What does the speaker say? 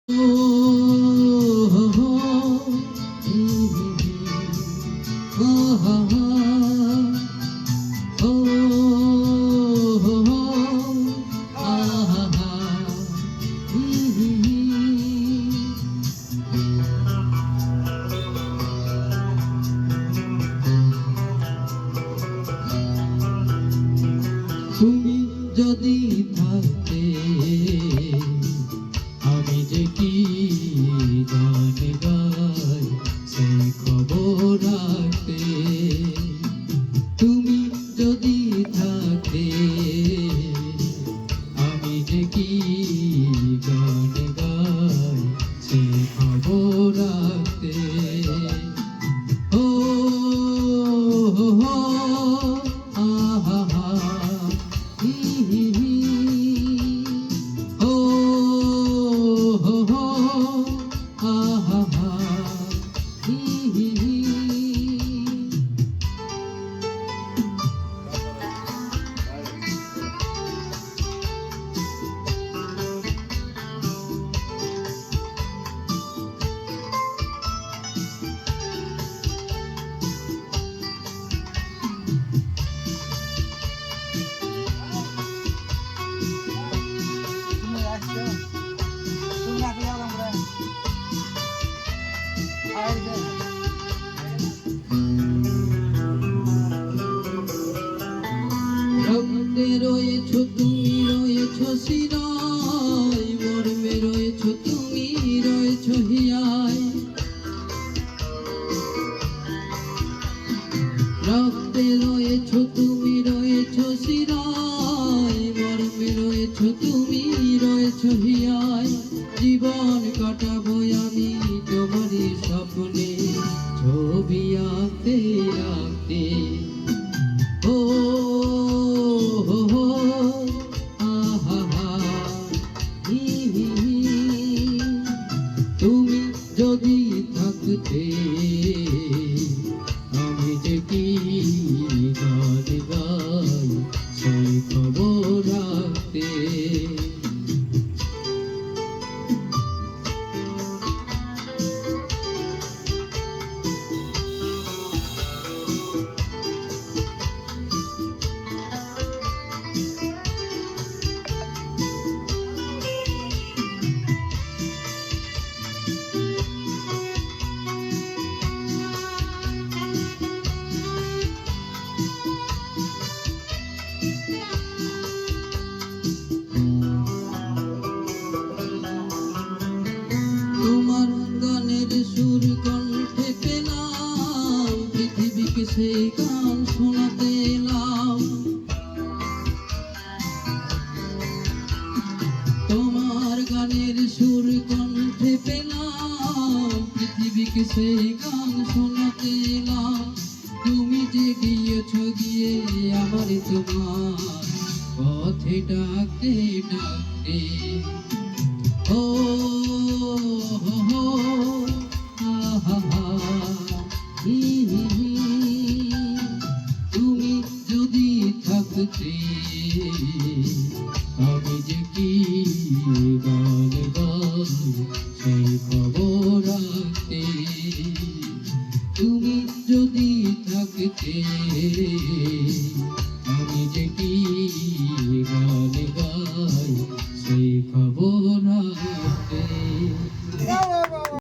তুমি যদি থাকতে আমি যে কি গান গাই সেই খবর রাখতে। তুমি যদি থাকতে আমি যে কি গান গাই সেই খবর রাখতে। ও হো হো আহা হা রক্তে রয়েছ তুমি রয়েছ শিরায়, মর্মে রয়েছ তুমি রয়েছ হিয়ায়। রক্তে রয়েছ তুমি রয়েছ শিরায়, মর্মে রয়েছ তুমি রয়েছ হিয়ায়। জীবন কাটাবো আমি তোমারই স্বপ্নে, ছবি আঁকতে আঁকতে। ও হো হো আহা হা তুমি যদি থাকতে আমি যে কি গান গাই সেই খবর রাখতে। তোমার গানের সুর কণ্ঠে পেলাম, পৃথিবীকে সেই গান শোনাতে এলাম। তোমার গানের সুর কণ্ঠে পেলাম, পৃথিবীকে সেই গান শোনাতে এলাম। তুমি যে গিয়েছ গিয়ে আমার তোমার পথে ডাকতে ডাকতে। ও